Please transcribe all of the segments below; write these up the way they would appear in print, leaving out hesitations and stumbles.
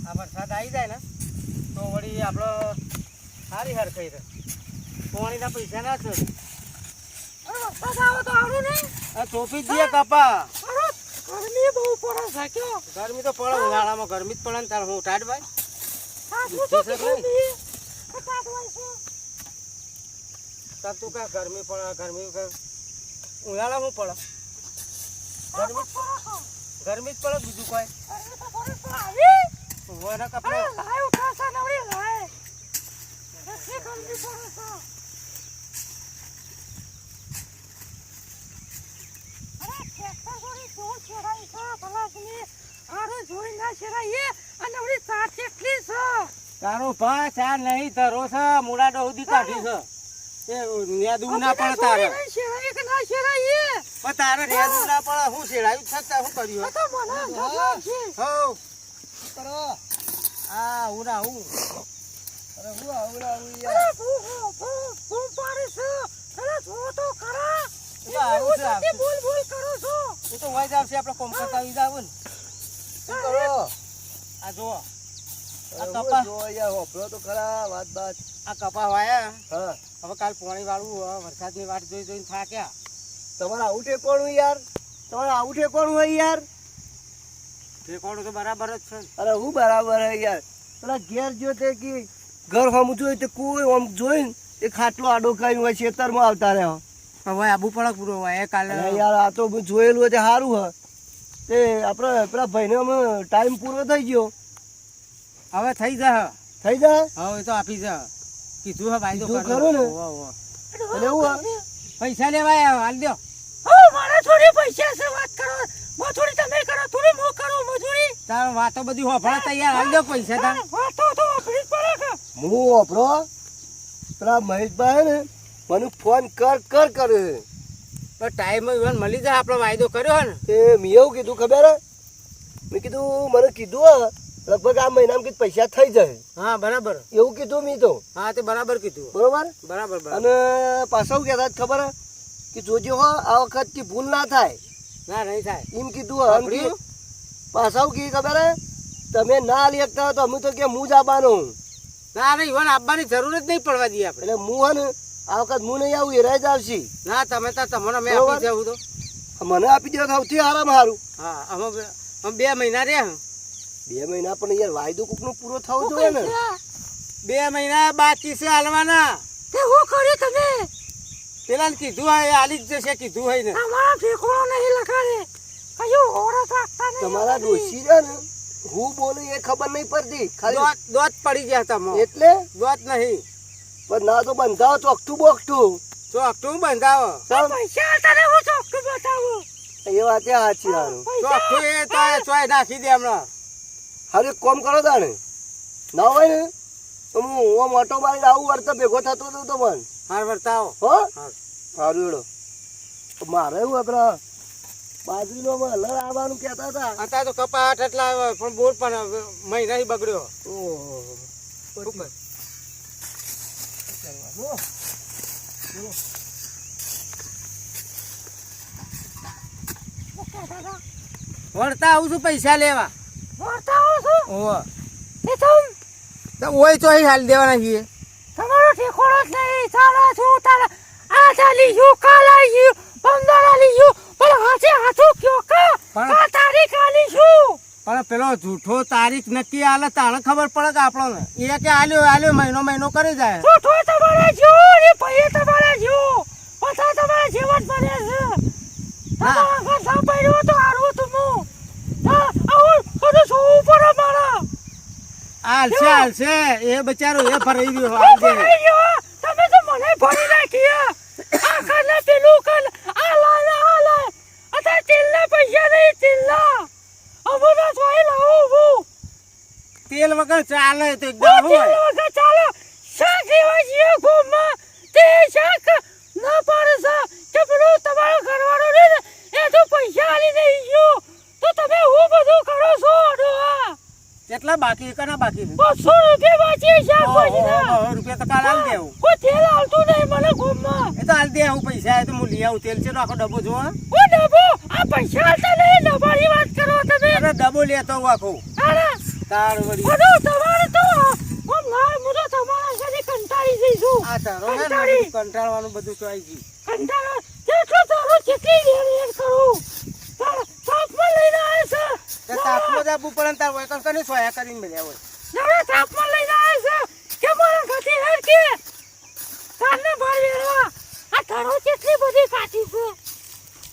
આ વરસાદ આવી જાય ને તો વળી આપણે સારી હાર ખાઈ રહે પાણીના પૈસા ના છે વરસાદ આવે તો આવડું નહીં ચોપી જ દઈએ કપા ગરમી બહુ પડે છે કયો ગરમી તો પડે ઉનાળામાં ગરમી જ પડે ને તાર હું ટાઢ ભાઈ સાચું તો ગરમી કટાડવાય છે તાર તું કા ગરમી પડે ગરમી ઉનાળા શું પડે ગરમી જ પડે બીજું કોઈ વરા કપડે લાય ઉઠાસા નવડી લાય કેટલી ગરમી પડે છે અરે ટ્રેક્ટર જોડી જો છેડાઈ છે ભલાસની આરો જોઈ ના છેડાઈએ અને નવડી ચાર કેટલી છે તારો ભા ચાર નહીં ધરો છે મુડાડો સુધી કાઢી છે એ નેદુ ના પડે તારે છેડાઈ કે ના છેડાઈએ પણ તારે નેદુ ના પડે હું છેડાયું છતાં શું કર્યું તો મને જવાબ છે હો કરો આ ઉરા હું અરે હું આવડા યાર અરે ભૂ પાડી છે અરે જો તો ખરા આવું છે તે બોલ બોલ કરો છો એ તો વાઈ જાવશે આપણે કોમ કરતા આવી જાવ ને શું કરો આ જો આ અરે કપા જો યાર હોપરો તો ખરા વાત બાત આ કપા વાયા હા હવે કાલ પાણી વાળું વરસાદની વાટ જોઈ જોઈને થાક્યા તમારે આવું ઠેકોણું યાર તમારે આવું ઠેકોણું હોય યાર ઠેકોણું તો બરાબર જ છે અરે હું બરાબર હે યાર પેલા ઘેર જો તે કે ઘર હમ જોઈ તે કોઈ આમ જોઈને એ ખાટલો આડો કરીને હોય ખેતરમાં આવતા રહે હવે આબુ પડે પૂરો હોય કાલે અરે યાર આ તો મેં જોયેલું હોય તે સારું હ તે આપણે પેલા ભાઈને અમે ટાઈમ પૂરો થઈ ગયો હવે થઈ જા થઈ જાય હવે એ તો આપી જા કીધું હે ભાઈ તો કીધું ખરું ને? એટલે એવું હે પૈસા લેવાય હાલ દો ઓ મારા થોડી પૈસા છે વાત કરો મજૂરી તમે કરો થોડી મો કરો મજૂરી તાર વાતો બધી હોફળા તૈયાર હાલ દો પૈસા તાર વાતો તો આપણી પડે કે હું વાપરો પેલા મહેશભાઈ ને મને ફોન કર કરે તો ટાઈમ મળી જાય આપણો વાયદો કર્યો હે ને તે મેં એવું કીધું ખબર હે મેં કીધું મને કીધું હે લગભગ આ મહિનામાં કીધું પૈસા થઈ જાય હા બરાબર એવું કીધું મેં તો હા તે બરાબર કીધું બરોબર બરાબર બરાબર અને પાછા શું કહેતા ખબર હે કે જોજો હો આ વખતથી ભૂલ ના થાય ના નહીં થાય એમ કીધું હે એમ કે પાછા શું કીધું ખબર હે તમે ના લઈ શકતા હોય તો અમે તો કે હું જ આવવાનો ના નહીં ઈવન આપવાની જરૂર જ નહીં પડવા દઈએ આપણે એટલે હું હે ને આ વખત હું નહીં આવું એરાય જ આવશે ના તમે તો તમને મેં બરાબર. આપી જવું તો મને આપી દો સૌથી આરામ સારું હા અમે 2 મહિના રહ્યા 2 મહિના પણ યાર વાયદો કોકનો પૂરો થવો જોઈએ ને 2 મહિના બાકી છે હાલવાના તે હું કરી તમે પેલા કીધું હોય હાલી જ જશે કીધું હોય ને અમારા ઠેકોણો નહીં લગાડે કયું ઓરત રાખતા નહીં તમારા ડોશી છે ને હું બોલું એ ખબર નહીં પડતી ખાલી દોત પડી ગયા તમે એટલે દોત નહીં પણ ના તો બંધાવો ચોકઠું બોકઠું ચોકઠું બંધાવો પૈસા હતા ને હું ચોખ્ખું બતાવું એ વાત સાચી હારું ચોકઠું એ તો ચોય નાખી દે હમણાં હારું એક કામ કરો તાણે ના હોય ને તો હું ઓમ ઓટો મારીને આવું વર્તા ભેગો થતો હતો તો મને હાર વર્તાવો હો હા. સારું એડો મારે એવું આપણા બાજરીનો હલર આવવાનું કહેતા હતા અત્યારે તો કપાટ એટલા આવે પણ બોર પણ મહિના બગડ્યો ઓહો ઉપર. વળતા આવું છું પૈસા લેવા બતાવો છો ઓહો એ તમ તો ઓય તો અહીં હાલ દેવાના છીએ તમારો ઠેકોણો જ નહીં ચાલો છું તારા આ ચાલી યુ કાલા યુ 15 આલી યુ પણ હાથે હાથું કયો પણ- કા તારીખ આલી છું પણ પેલો જૂઠો તારીખ નક્કી આલે તાણે ખબર પડે કે આપણને એ કે આલ્યો મહિનો કરી જાય તો તમારા જો ને પૈયે તમારા જો બધા તમારા જીવન બને છે તમારા ઘર સાંભળ્યો તો હારું તું હા આવું બધું શું ઉપર મારા હાલશે એ બચારો એ ભરાઈ ગયો ઓ ભરાઈ ગયો તમે તો મને ભરી નાખ્યા આ કાલે પેલું કાલ આ લાય અત્યારે તેલના પૈસા નહીં તેલના અમુના જોઈ લાવું હું તેલ વગર ચાલે તો એકદમ તેલ હોય વગર ચાલો શાક એવા જીઓ ગોમાં તે શાક ના પાડે છે કે પેલું તમારો ઘરવાળો ને એ તો પૈસા આલી નહીં ગયો તો તમે હું બધું કરો છો ડોહા કેટલા બાકી કના બાકી છે 200 રૂપિયા બાકી શાકભાજીના રૂપિયા તો કાલ હાલ દેવું કોઈ તેલ આવતું નહીં મને ગોમાં એ તો હાલ દે હું પૈસા આવે તો હું લઈ આવું તેલ છે તો આખો ડબ્બો જો ઓ ડબો આ પૈસા આલતા નહીં ડબાની વાત કરો તમે અરે ડબ્બો લેતો હું આખો અરે તાર વળી બધું તમારે તો આમ ના હું તો તમારા સાથે કંટાળી જઈશું. આ તારો હે ને કંટાળી. બધું કંટાળવાનું બધું તો આવી ગયું. કંટાળો જેટલો તારો જેટલી રેડ કરું તાપમાં લઈને આવે છે. તે તાપમાં જ આપવું પડે ને તાર વૈકલ કરીને સોયા કરીને મળ્યા હોય. નવરા તાપમાં લઈને આવે છે કે મારા ઘરથી હેડ કે કારને બહાર વેરવા આ તારો જેટલી બધી કાઢી છે.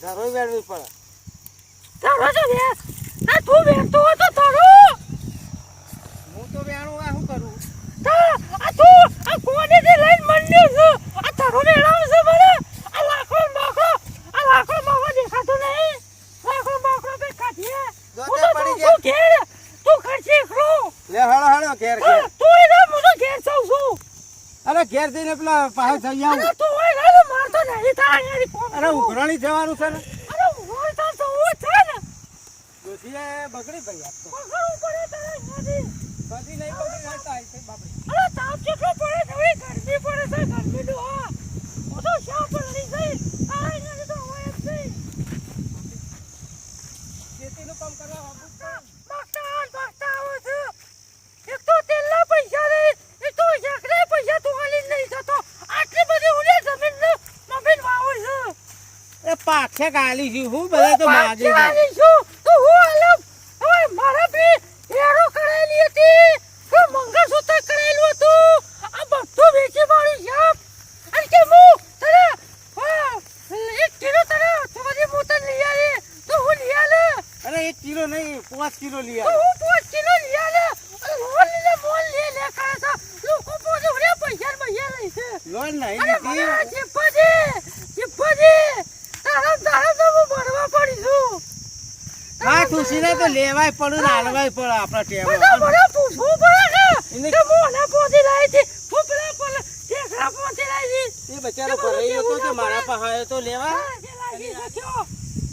ધરોય વેડવી પડે. તારો તો વે આ તું વેરતો હતો તારો હું તો વેણું આ શું કરું? આ તું આ કોનેથી લઈને મંડ્યો છે. આ તારો વેરાવ છે મને. આ લાકડો માખો દેખાતો નહીં. લાકડો માખો બે કાઢીએ. જો હું તે તો પડી તું ઘેર તું ખર્ચી ખરો. લે હળો ઘેર ઘેર. તું એના હું તો ઘેર સૌ છું. અરે ઘેર જઈને પેલા પાસે થઈ આવું. અરે તું હોય ને મારતો નહીં થાય અહીંયાથી કોમ. અરે ઉઘરાણી જવાનું છે ને. અરે હોય તો હું છે ને ડોશીએ બગડી પડી આપતો. પકડવું પડે તારે અહીંયાથી. બગડી નહીં બગડી રહેતા આવી છે બાપડી. અરે તાપ કેટલો પડે છે હવે ગરમી પડે છે ગરમીનું હા હું તો શા પલળી ગઈ તારે અહીંયાથી તો હોય જ નહીં. ખેતીનું કામ કરવા આવવું જ પડે. માગતા આવો છે. એક તો તેલના પૈસા નહીં એક તો શાકના પૈસા તું હાલી નહીં જતો. આટલી બધી ઉડે જમીન મફીન વાવું છે. એ પાછે ગાલી છું હું બધા તો માગે છે. પાછી છું તો હું અલગ હવે મારા બી એરો કરેલી હતી તો મંગળસૂત્ર કરેલું હતું. આ બધું વેચી મારું શાપ અને કે હું તને 1 કિલો તને બધી મોતર લઈ આવી તો હું લઈ આલે. અરે 1 કિલો નહીં 5 કિલો લઈ તો આવ્યો. હું 5 કિલો લઈ આલે. મોલ લે કરે છે લોકો પોતે ઉડે પૈસા પૈસા લે છે. લોન નહીં અરે લીધી. મને ચીપજી તારા તો હું ભરવા પડી છું. હા તુસીને તો લેવાય પડે ને હાલવાય પડે આપણા ટેબલ. બધા મને પૂછવું પડે ને એને- કે હું આને પહોંચી લાવી હતી હું પેલા ટેકરા પહોંચી લાવી હતી. એ બચારો ભરાઈ હતો તો મારા પાસે આવ્યો તો લેવા. હા, જે લાવી શક્યો.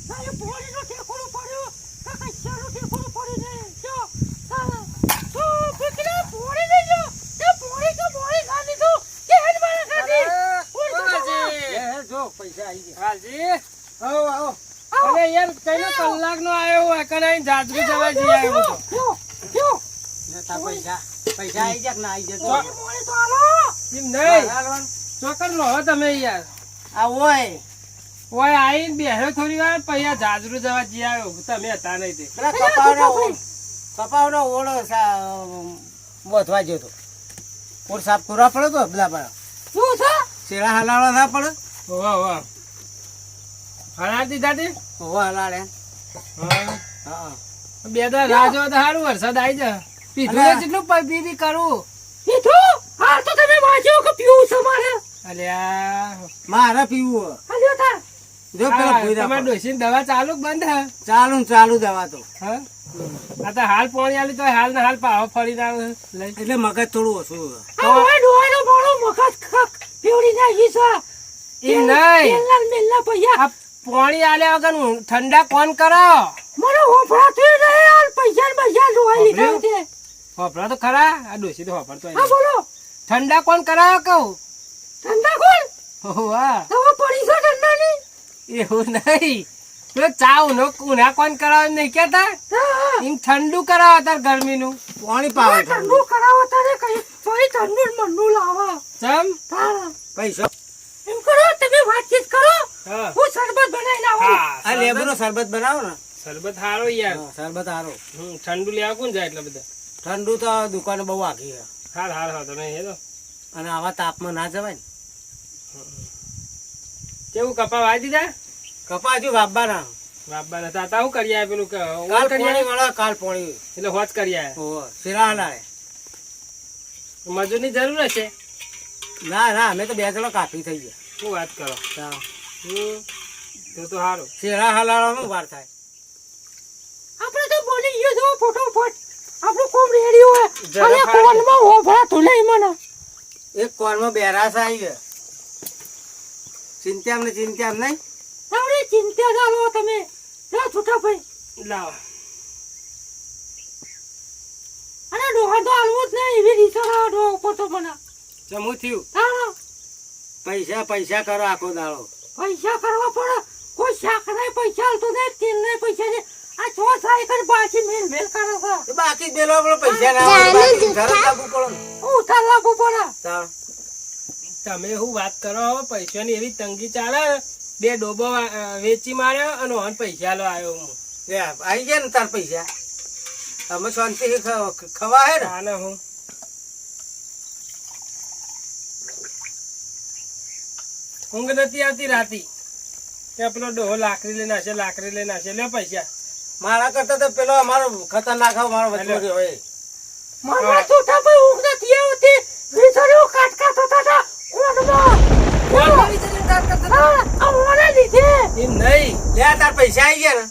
તારે પોલીસનો ઠેકોડું પડ્યું કે કશાનું ઠેકોડું પડ્યું નહીં. જો, તારે તો પીકરે પોળી લઈ જો. તે પોળી તો પોળી ખા લીધું કે હેડ મારા ખાધી. ઉડ તો તમાર. જો પૈસા આવી ગયા. હાલજી આવો આવો. અરે યાર કઈનો કલાકનો આવ્યો હોય કને જાજરી જવા જઈ આવ્યો તો જો, લેતા પૈસા આવી ગયા કે ના આવી પોળી જતો. પોળી તો આલો. એમ નહીં ચોકર લો તમે યાર આ હોય ઓય આઈને બેહ્યો થોડી વાર પછી આ જાજરું જવા જઈ આવ્યો તમે હતા નહીં તે પેલા કપાવનો ઓળો બોધવા ગયો તો. ઓળ સાફ કરવા પડે તો પેલા પર શું છે? શેડા હલાવવા ના પડે. વાહ વાહ હરા દીધા તે હોવા હલાડે. હા હા બે દા રાહ જો તો સારું વરસાદ આવી જા પીધું અલા. તો કેટલું પી કરું પીધું? હાલ તો તમે વાંચ્યો કે પીવું છે મારે. અલ્યા મારે પીવું. હાલ્યો તાર. જો પેલા હા, ભૂઈ તમારે ડોસીની દવા ચાલુ કે બંધ હે ચાલુ ને ચાલુ દવા તો. હા આ તો હાલ પોણી આલી તો હાલ ને હાલ પાવ ફરી આવે લઈ એટલે મગજ થોડું ઓછું. આ ઓય ડોયનો મારો મગજ પીવડી નાખી છે. એમ નહીં તેલના ને મેલના પૈસા. આ પોણી આલ્યા વગર ઠંડા કોણ કરો મને હોભળાતું ય નહીં. હાલ પૈસા ને પૈસા જોવા લીધા છે. હોપડા તો ખરા આ ડોસી તો હોપડતો હા બોલો. ઠંડા કોણ કરાવો કહું ઠંડા કોણ? વાહ દવા પડી છે ઠંડાની? એવું નહીં પેલો ચા ઉનો ઉના કોણ કરાવે નહીં કેતા હા. એમ ઠંડુ કરાવો તાર ગરમીનું પાણી પાવે ઠંડુ કરાવો તારે કઈ ફરી ઠંડુ ને મંડુ લાવો. ચમ તારા. પૈસા. એમ કરો તમે વાતચીત કરો. હા હું શરબત બનાવી લાવું. આ લેબુનો શરબત બનાવો ને. શરબત હારો યાર હા, શરબત હારો. ઠંડુ લેવા કોણ જાય એટલે બધા ઠંડુ તો દુકાને બહુ આખી છે. હાર હાર હા તો નહીં એ તો અને આવા તાપમાં ના જવાય ને. કેવું કપા વાઈ દીધા કપાજુ બાબાના. બાબા ને તાતા હું કરી આયા પેલું કાલ પાણી વાળા કાલ પાણી. એટલે હોજ કરી આયા ઓહો, શેરા હલાડે. મજૂરની જરૂર હશે ના ના અમે તો 2 જણા કાફી થઈ ગયા. શું વાત કરો ચાલો. તો તો સારું શેરા હલાડવામાં વાર થાય. આપણે તો બોલી ગયો છો ફોટોફટ. આપણું કોમ રેડી હોય. જરા અને ફાડી. કોનમાં હોભળાતું નહીં મને. એક કોરમાં બેરાસ આવી ગયા. ચિંત્યામ ને ચિંત્યામ નહીં. તારી ચિંતા ના લો તમે. જા છૂટા ભાઈ. લાવ અને ડોહા તો હાલવું જ નહીં. એવી રીતો ના ડોહ ઉપર તો મને. જમું થયું તારા પૈસા પૈસા કરો આખો દાડો. પૈસા કરવા પડે. કોઈ શાક નહીં પૈસા હાલતું નહીં તેલ નહીં પૈસા નહીં. આ આ છો સાયકલ પાછી મેલ કરે છે એ બાકી બેલો આપણો પૈસા ના હોય બાકી ઘર લાગુ પડે ને. ઉઠા લાગુ પડે તાણ. તમે શું વાત કરો પૈસાની એવી તંગી ચાલે બે ડોબો વેચી માર્યો અને ઓન પૈસા લો આવ્યો હું લે, આઈ ગયા ને તાર પૈસા અમે શાંતિથી ખવા હે ને આને હું ઊંઘ નથી આવતી રાતી કે પેલો ડોહો લાકડી લઈને આવશે લે પૈસા મારા કરતા તો પેલો અમારો ખતરનાક મારો વચમાં હોય મારા છોટા ભાઈ ઊંઘ નથી આવતી વિચાર્યો કાટકા થતા હતા કોણમાં અમારે લીધે એમ નહીં લે તાર પૈસા આઈ ગયા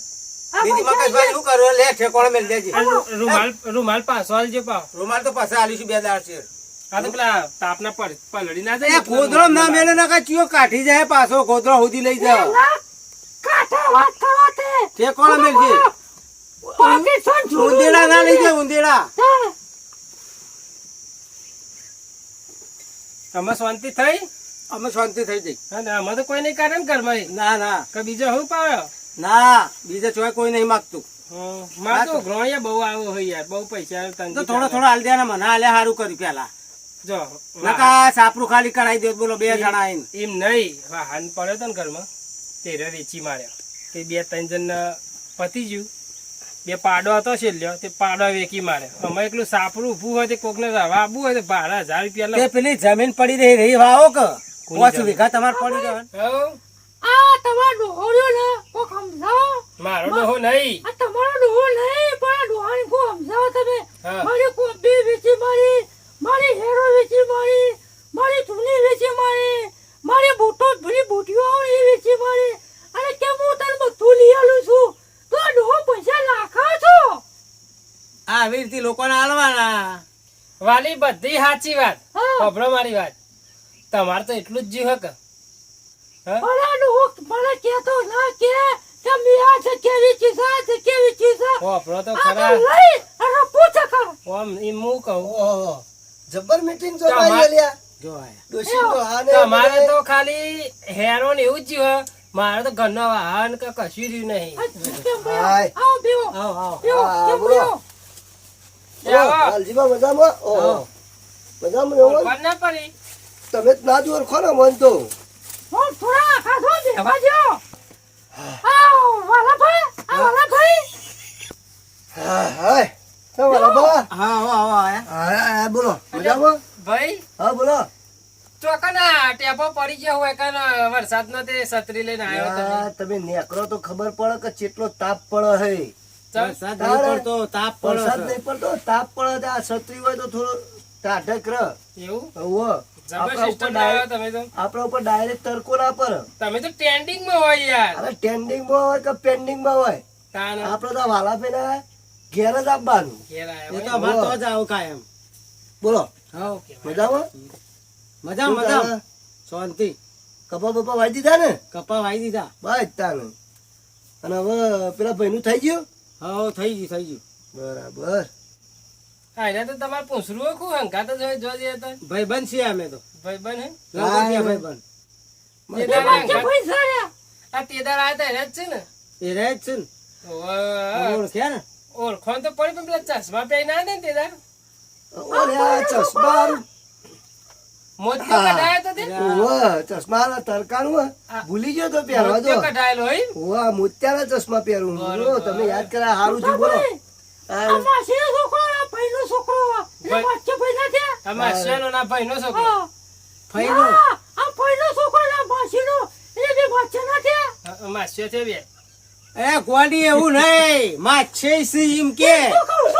ને બીજી મગજમાં શું કરો લે ઠેકોણે મેલ દેજે રૂમાલ પાછો આલજો પાવ રૂમાલ તો પાછા આલીશું 2 દાડ છે આ તો પેલા તાપના પલડી ના એ જાય ગોદડો ના મેલે ના કા ચિયો કાઢી જાય પાછો ગોદડો સુધી લઈ જાવ કાટા વાત કરો તે ઠેકોણે મેલજે પાકિસ્તાન ઉંદેડા ના લઈ જાય ઉંદેડા તમે શાંતિ થઈ અમે શાંતિ થઈ જઈ અને આમાં તો કોઈ નહીં કાઢે ને ઘરમાં ના ના કે બીજો શું પાવ્યો ના બીજે ચોય કોઈ નહીં માગતું મારે તો ગ્રોણિયા બહુ આવો હોય યાર બહુ પૈસા તંગી તો થોડો ચાલે. થોડો હાલ દે ને મને હાલે સારું કર્યું પેલા જો નકા સાપરું ખાલી કરાવી દે બોલો 2 જણા આવીને એમ નહીં વાહન પડ્યો તો ને ઘરમાં તેરે વેચી માર્યો તે 2-3 જણ પતી ગયું બે પાડો હતો છેલ્લો તે પાડો વેચી માર્યો અમે એકલું સાપરું ઊભું હોય તે કોકને રવા આપવું હોય તો ભાડા 1000 રૂપિયા લો તે પેલી જમીન પડી રહી વાવો કે કોની 5 જમીન? વીઘા તમારે પડી જાય હઉ, આ તમારો ડોહળ્યો ને કોક સમજાવો મારો ડોહો નહીં આ તમારો ડોહો નહીં પણ આ ડોહાને કો સમજાવો તમે હા. મારી કોબી વેચી મારી હેરો વેચી મારી ચૂની વેચી મારી બૂટીઓ આવે એ વેચી મારી અને કેમ હું તને બધું લઈ આલું છું તો આ ડોહો પૈસા લાખા છો આવી રીતે લોકોને હાલવાના વાલી બધી સાચી વાત હા. ખબરો મારી વાત તમારે તો એટલું જ જીવ હક હા? પણ આ ડોહો મને કહેતો ના કે મેં આ જગ્યા વેચી છે આ જગ્યા વેચી છે ખબરો તો આ ખરા તો લઈ અને પૂછે કર ઓમ એમ હું કહું ઓહો જબર મીટિંગ જો તમાર- મારી અલ્યા જો આયા ડોશી તો હાને તમારે તો ખાલી હેરો ને એવું જ જીવ મારે તો ઘરનો વાહન કે કશું રહ્યું નહીં કેમ ભાઈ હાય. આવો બેવો આવો આવો બેવો હા, કેમ બોલો. બેવો એ આવો. લાલજીબા મજામાં ઓહો મજામાં એવો? ઓળખાણ ના પડી તમે જ ના જ ઓળખો ને મન તો હું થોડા ખાધો દેવા જો આવો વાલા ભાઈ હા હાય તો વાલા બા હા આવો આવો આયા હા હા બોલો મજામાં ભાઈ હા બોલો ચોકના ટેપો પડી ગયો હોય કે વરસાદ નો તે છત્રી લઈને આવ્યો યાર, તમે નેકરો તો ખબર પડે કે કેટલો તાપ પડે હે તમે વરસાદ નહીં પડતો તાપ વરસાદ પડે નહીં પડતો તાપ પડે તો આ છત્રી હોય તો થોડો ટાઢક રહ એવું હોવે. જબર આપણા ઉપર સિસ્ટમ લાવ્યો ડાયરેક્ટ તમે તો આપણા ઉપર ડાયરેક્ટ તડકો ના પડે તમે તો ટ્રેન્ડિંગ માં હોય યાર હવે ટેન્ડિંગમાં હોય કે પેન્ડિંગમાં હોય તાન આપણે તો વાલા પેલા ઘેર જ આપવાનું ઘેર એ આવ્યો તો અમારે તો જ આવું કાયમ બોલો હાઉ મજામાં મજા શું મજા ચાલે? શાંતિ કપા બપા વાઈ દીધા ને કપા વાઈ દીધા બસ તાને અને હવે પેલા ભાઈનું થઈ ગયું હા થઈ ગયું બરાબર હા એને તો તમારે પૂછરું ખું હંકાત જ હોય જોજે તો ભાઈબંધ છીએ અમે તો ભાઈ બન હે લંગોટિયા ભાઈબંધ તેદાર કે પૈસા રે આ તેદાર આવ્યા તા એને જ છે ને એ રહે જ છે ને ઓવે. ઓળખ્યા ને ઓળખોન તો પડી પણ પેલા ચશ્મા પહેરી ના ને તેદાર ઓલે આ ચશ્મા મોતિયો હા. કઢાયો તો તે ઓવે, ચશ્મા તરકાનું હે. ભૂલી ગયો તો પહેરવા મોતિયો તો કઢાયેલો હોય ઓવા મોતિયાના ચશ્મા પહેરું હું. બરોબર. તમે યાદ કર્યા સારું થયું બોલો આ આ માસીનો છોકરો આ ભાઈનો છોકરો એ ભાઈ. વાચ્ચે ભાઈ ના છે આમાં અશ્યાનો ના ભાઈ નો છોકરો હા ફઈનો આ ભાઈનો છોકરો ના માસીનો એ બે વાચ્ચે ના છે આમાં અશ્યો છે બે એ ગોડી એવું નહીં માછે સી એમ કે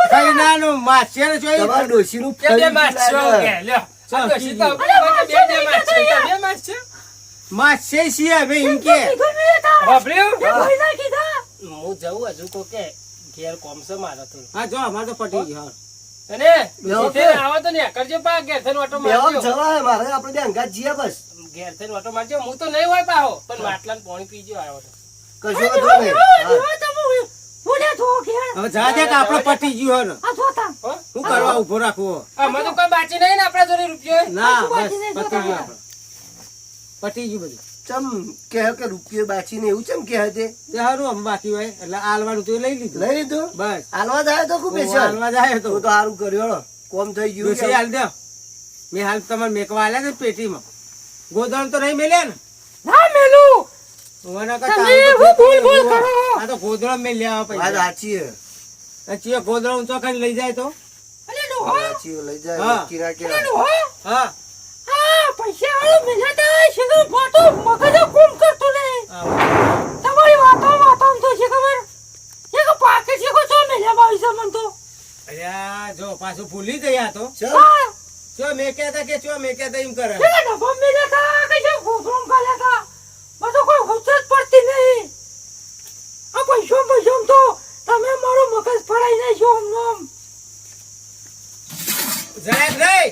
કઈનાનો માછે ને જોઈ તમારા ડોશીનું કે બે ફરી માછો લાગે. કે લ્યો ચાલ, આ ડોશી તો કીધું. બે માછો બે માછો માછે સી હવે એમ કે કીધું મેં તારા વાપર્યું એ ભાઈ ના કીધા હું જઉં હજુ કો કે ઘેર કોમ છે મારો તો હા જો અમારે તો પટી ગયો અને બેહો સીધે કે? આવો તો ને કરજો પા ઘેર થઈને ઓટો બેવા મારજો જવાય મારે આપણે બે અંગાત જઈએ બસ ઘેર થઈને ઓટો મારજો હું તો નહીં હોય પાહો પણ માટલાને પાણી પીજો આવ્યો તો કશો વાંધો નહીં હા. હવે જા દે કે આપણે પટી ગયો ને હો? શું કરવા ઉભો રાખવો આમાં તો કોઈ બાચી નહીં ને આપણા જોડે રૂપિયો ના કશું બસ બાકી નહીં, પતી ગયું જોતા. આપણે પટી ગયું બધું ચમ કે રૂપિયો બાચીને એવું ચમ કે તે તે હારું આમ બાકી હોય એટલે આલવાનું તો લઈ લીધું. લઈ લીધું બસ હાલવા જાય તો ખૂબ ઓ, હાલવા જાય તો. તો સારું કર્યો હો. કોમ થઈ ગયું ડોશી હાલ દો. મેં હાલ તમારે મેકવા આલ્યા છે પેટીમાં. ગોદડું તો નહીં મેલ્યા ને? ના મેલું ઓના તમે કરતા આમ તો હું ભૂલ ભૂલ ગોદડું કરો. આ તો ગોદડો મેં લેવા વાત પૈસા. સાચી હે આ ચિયો ગોદડો ઊંચો કરીને લઈ જાય તો? અલે ડોહા સાચી લઈ જાય હા. નક્કી ના અલે કહેવાય. ડોહા હા આ પૈસા વાળો મિલતા છે તો મોટો મગજ કોમ કરતો નહીં. હા. તમારી વાતો તો છે ખબર એક પાકે છે કો તો મેલ્યા બાઈ સમન તો અલ્યા જો પાછું ભૂલી ગયા તો. ચમ હા ચો મેક્યા તા કે ચો મેક્યા તા એમ કરે. પેલા ડબ્બા મેલ્યા તા કે જે ગોબરમ ગાલ્યા તા બધો કોઈ હોશ જ પડતી નહીં. આ પૈસો તો તમે મારો મગજ ફળાઈ નાખ્યો આમ જરાક રહી.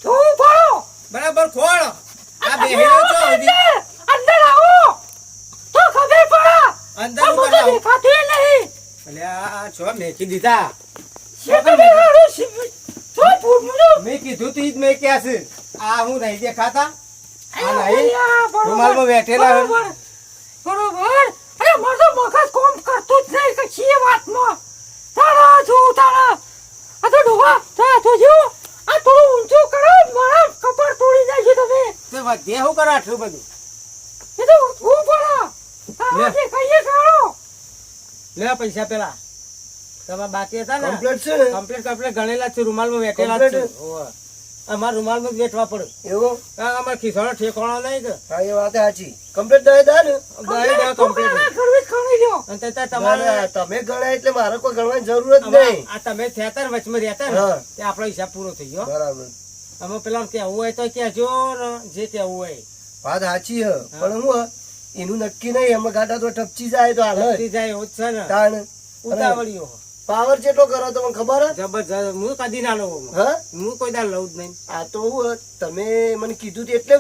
તો પડો બરાબર ખોળ. આ બેહેલો છો સુધી. અંદર આવો તો ખબર પડે. અંદર આ હું બધું કરાવું? દેખાતું નહીં. અલ્યા છો મેકી દીધા. મેં કીધું તું ઈ જ મેક્યા છે. આ હું નહીં દેખાતા? આ નહીં? રૂમાલમાં બેઠેલા હોય. બરોબર. અરે મારો તો મગજ કોમ કરતું જ નહીં કે છીએ વાતમાં. તારા જો તારા. આ તો ડોહા તા તો જો આ થોડું ઊંચું કરો મારા કપડ તોડી નાખી તમે. તે વધે શું કરે આટલું બધું? એ તો હું પડા. તારા જે કહીએ કાઢો. લે પૈસા પેલા તમારા બાકી હતા ને કમ્પ્લીટ છે ને કમ્પ્લીટ ગણેલા જ છે. રૂમાલમાં બેઠેલા જ છે. Complete? હોવે. અમારા રૂમાલમાં જ બેઠવા પડે. એવો અમારે ખિસ્સાનો ઠેકાણો નહીં કે હા એ વાત સાચી કમ્પ્લીટ દઈ દે ને દઈ દે complete. કરવી ખાણી લ્યો. અને તે ત્યાં ના, ના, તમારે તમે ગણાય એટલે મારે કોઈ ગણવાની જરૂર જ નહીં આ તમે થયા તા ને વચમાં રહેતા ને હા. તે આપણો હિસાબ પૂરો થઈ ગયો. બરાબર અમે પેલા કેવું હોય તો કહેજો ને જે કેવું હોય. વાત સાચી હે પણ હું હે, એનું નક્કી નહીં એમાં ગાડા તો ટપચી જાય તો હાલ ટપકી જાય એવું જ છે ને. તાણ ઉતાવળીઓ પાવર જેટલો કરો તો મને ખબર હે જબરજસ્ત. હું કદી ના લઉં. હા હું કોઈ દાડ લઉં જ નહીં. આ તો હું હે, તમે મને કીધું તું એટલે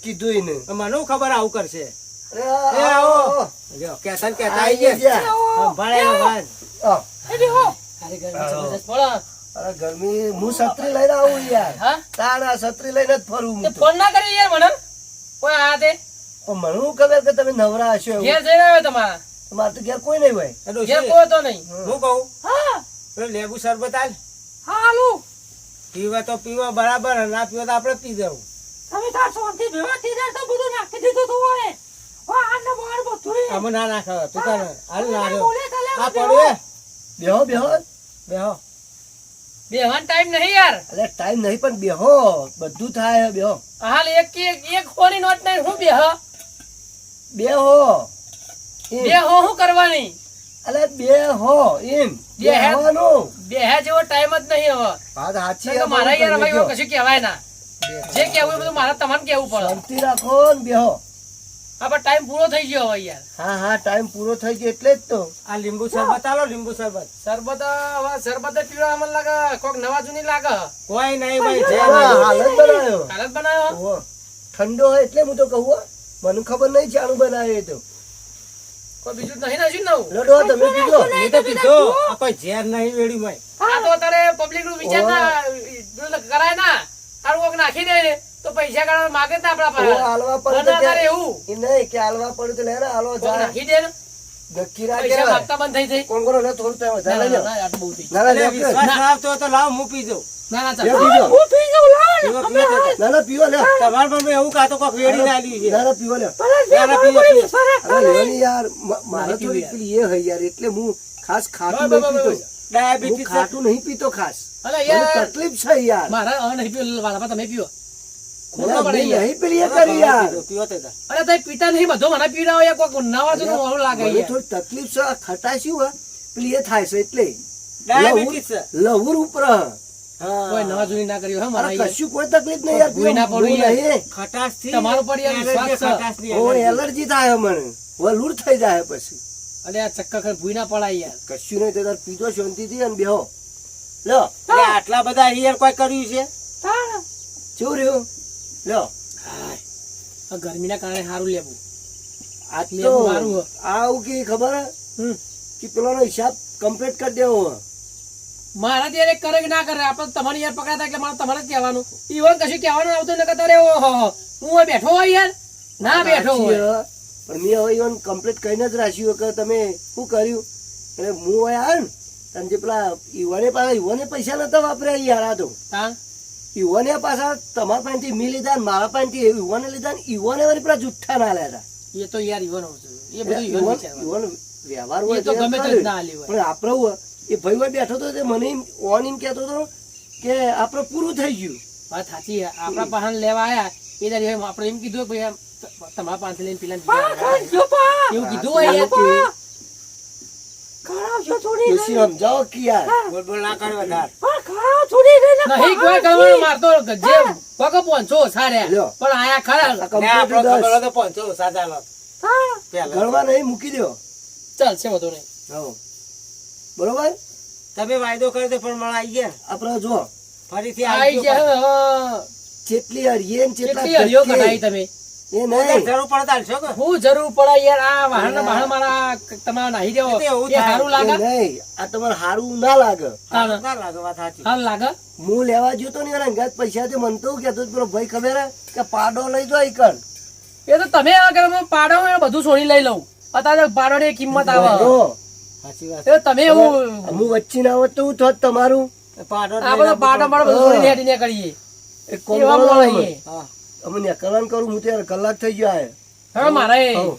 કીધું એને મને હું ખબર આવું કરશે. અરે આ, એ આવો, આવો. આવો. જો કહેતા ને કહેતા આઈ આઈ ગયા. ગયા. સંભાળે આવાજ. આ, એ લ્યો. અરે ગરમી હું છત્રી લઈને આવું યાર હા? તાણ આ છત્રી લઈને જ ફરું હું તો. ફોન ના કરી યાર મને કોઈ આ તે પણ મને હું ખબર કે તમે નવરા હશો એવું. ઘેર જઈને આવ્યો તમારા મારે તો ઘેર કોઈ નહીં હોય એ ડોશી, ઘેર કોઈ તો નહીં. હું કહું હા પેલો લેબુ શરબત આલ. હાલું પીવા તો પીવા બરાબર અને ના પીવા તો આપણે પી જવું. તમે તાર શાંતિ ભેગા થઈ જાય તો બધું નાખી દીધું તું હોય વાહ આને બહાર બધું અમે ના નાખો તું તારે હાલ ના રહ્યો. બોલે ચાલે આ પડ્યું એ. બેહો બેહો બેહો. બેહવાન ટાઈમ નહીં યાર અરે ટાઈમ નહીં પણ બેહો બધું થાય બેહો હાલ એક ખોની નોટ નહીં હું બેહો એમ. બેહો હું કરવાની અરે બેહો એમ બેહે. બેહવાનું બેહે જેવો ટાઈમ જ નહીં હવે વાત સાચી નહીં તો છે, મારા યાર પણ હવે બેહો. કશું કહેવાય ના જે કહેવું એ બધું મારા તમારે કહેવું પડે શાંતિ રાખો ને બેહો આપણે ટાઈમ પૂરો થઈ ગયો હવે યાર હા હા ટાઈમ પૂરો થઈ ગયો એટલે જ તો આ લીંબુ શરબત આલો લીંબુ શરબત. શરબત હવે શરબત પીવા મને લાગે કોક નવા જૂની લાગે કોઈ નહીં ભાઈ જે હા, નહીં. હાલ જ બનાવ્યો કાલ જ બનાવ્યો ઓહો. ઠંડો હોય એટલે હું તો કહું હો. મને ખબર નહીં ચાણું બનાવ્યો એ તો કોઈ બીજું નહીં નાખ્યું ને નવું લડો તમે પીજો મેં તો કીધું આ કોઈ ઝેર નહીં વેડ્યું ભાઈ. આ તો તારે પબ્લિક નું વિચાર ના કરાય ના તારું કોક નાખી દે તો પૈસા કાઢવા માંગે જ ના આપણા ઓ, હાલવા પડે તો ના તારે કે- એવું એ નહીં કે હાલવા પડે તો લે ને હાલવા કોક જાય નાખી દે ને નક્કી ના પૈસા કહેવાય. માંગતા બંધ થઈ જાય કોણ કોણ લે થોડું time વધારે લઈ લો. ના, આ તો બહુ થઈ ના ના એટલે લે, વિશ્વાસ ના આવતો હોય તો લાવો હું પી જાઉં. ના ના લે, ચાલ પીજો. હું પી જાઉં લાવ પીવો પીવો તો. ના ના પીવો લે તમારે પણ મેં એવું કાં તો કોક વેડી ના આલ્યું છે. ના ના પીવો લે ના, ના, પીવો, પીવો. અરે લેવાની યાર મારે તો પેલી એ હોય યાર એટલે હું ખાસ ખાટું બસ, નહીં બસ, પીતો બસ. હું ડાયાબિટીસ છે. ખાટું નહીં પીતો ખાસ અલે મને યાર તકલીફ છે યાર મારા હવે નહીં પીવો વાળા તમે પીવો મને પડે યાર. નહીં પેલી એ કરી યાર પીવો તો તા. અરે તમે પીતા નહીં બધો મને પીવડાવો યાર કોક નવા જૂનું વાળું લાગે મને યાર થોડી તકલીફ છે આ ખટાશી હોય પેલી એ થાય છે એટલે ડાયાબિટીસ છે. લવર ઉપર કોઈ નવા જૂની ના કર્યું હે અરે મારા યાર. કશું કોઈ તકલીફ નહીં યાર ભૂઈ ના પડવું યાર. નહીં ખટાશથી તમારો પર યાર વિશ્વાસ છે. ખટાશની ઓ એલર્જી. એલર્જી થાય મને વલૂર થઈ જાય પછી અરે આ ચક્કર ખાઈ ભૂઈ ના પડાય યાર કશું નહીં તો તાર પીજો શાંતિથી અને બેહો લો એટલે આટલા બધા હિયર કોઈ કર્યું છે. શું રહ્યું લો હાય. આ ગરમીના કારણે સારું લેવું આ લેવું તો સારું હે. આવું કે ખબર હે? હમ. કે પેલાનો હિસાબ કમ્પ્લીટ કરી દેવો હે. મારા ત્યારે કરે કે ના કરે આપણે તમારે યાર પકડાતા એટલે મારે તમારે જ કહેવાનું ઈવન કશું કહેવાનું આવતું ને તારે ઓહો હું અહીં બેઠો હોય યાર ના બેઠો સાચી હોય. હે. પણ મેં હવે ઈવન કમ્પ્લીટ કહીને જ રાખ્યું કે તમે શું કર્યું એટલે હું હવે આવ્યો ને તને જે પેલા ઈવોને પૈસા નતા વાપર્યા યાર આ તો હા? ઈવોને પાછા તમારા પાસેથી મી લીધા ને મારા પાસેથી ઈવોને લીધા ને ઈવોને વળી પેલા જુઠ્ઠા ના લેતા એ તો યાર ઈવન એ બધું ઈવન વિચારવાનું. ઈવોન વ્યવહાર એ હોય તો તો ગમે તે કરે. જ ના આલ્યું હોય. પણ આપણે હોય એ ભાઈ હોય બેઠો હતો તે મને ઓન એમ કહેતો હતો કે આપણે પૂરું થઈ ગયું. વાત સાચી છે. આપણા પાહન લેવા આયા એ દાડી હવે આપણે એમ કીધું કે ભાઈ આ તમારા પાસે લઈને પેલા એવું કીધું હોય યાર. ડોશી સમજાવો કે યાર બોલ બોલ ના કરે વધારે. નહીં કોઈ કરવાનું મારતો જે પગ પહોંચો સારે લ્યો. પણ આયા ખરા. આ ને complete આપણો ખબર 10. હોય તો 500 સાદા લો. પહેલા. ગણવા નહીં મૂકી દો. ચાલશે વધુ નહીં. હો. બરોબર તમે વાયદો કર્યો તો પણ મળે આવી ગયા. આપણે જો ફરીથી આઈ આવી ગયો. ગયા. જેટલી હરીએ ને જેટલા કેટલી હરિયો ધક્કે, કઢાઈ તમે. એ તો નહીં જરૂર પડે તો હાલશો કે? હું જરૂર પડે યાર આ વાહન બહાર મારા તમારા નાહી એ તો દેવો એવું એ થાય. સારું એ લાગે. નહીં આ તમારે સારું ના લાગે. તાને. ના લાગે વાત સાચી. સારું લાગે. હું લેવા જતો ને અંગાત પૈસા થી મનતો કેતો પેલો ભાઈ ખબર હે કે પાડો લઈ જો ઈકણ એ તો તમે અગર હું પાડો હોય ને બધું છોડી લઈ લઉં. અત્યારે પાડોની કિંમત આવે. જો, સાચી વાત. એ તમે એવું હું વચ્ચે ના આવત તો શું થોત તમારું પાડો જ આ લઈને બધો પાડો મારો બધું છોડીને હેઠીને કરીએ. એક કોમ એવા કરો મોણા અમે. છીએ. હા. અમે નેકલન કરું હું ત્યારે કલાક થઈ ગયો આયે. હવે મારે હઉ.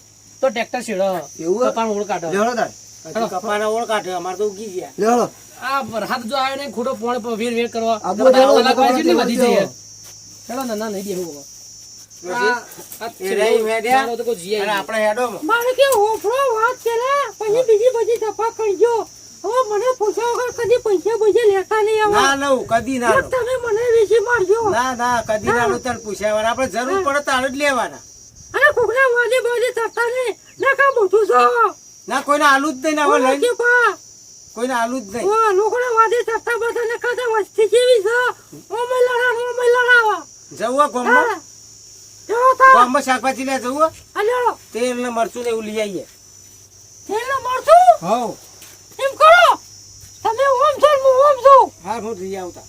તો ટ્રેક્ટર છેડો એવું હે? કપાણ ઓળ કાઢો. લેવડો તાર હજી કપાના ઓળ કાઢ્યો અમારે તો ઉગી ગયા. લેવડો આ વરસાદ જો આવ્યો ને ખોટો પોણ વેર વેર કરવા આ બધો લેવડો, કલાક વાળી કેટલી વધી લેવડો. જઈએ. ચલો ના ના નહીં દેવું હવે. આ એ રહી મેડ્યા. મારો તો કોઈ જીએ અને આપણે હેડોમાં. મારે કે હોફળો વાત છે ને પછી બીજી બધી ધપા કરજો. હવે મને પૂછો વગર કદી પૈસા લેતા નહીં આવો. ના લઉં કદી ના લઉં. તમે મને વેચી મારજો. ના ના કદી ના લઉં. તને પૂછ્યા વગર. આપણે જરૂર પડે તારે જ લેવાના. અને કોકના વાદે બાદે ચડતા ને ના કા બધું છો. ના કોઈને આલુ જ નહીં ને હવે લઈને કે પા કોઈને આલુ જ નહીં. ઓ લોકોના વાદે ચડતા બધા ને કાતે વસ્તી જેવી છે. ઓમે લડાવા. જવું હોય ગામમાં? હા. જો તા ગામમાં શાકભાજી લે જવું હોય? આલ્યો તેલ ને મરચું ને એવું લઈ આવીએ. તેલનો મરચું હઉ. એમ કરો તમે ઓમ છો ને હું ઓમ છું. હા હું લઈ આવતા.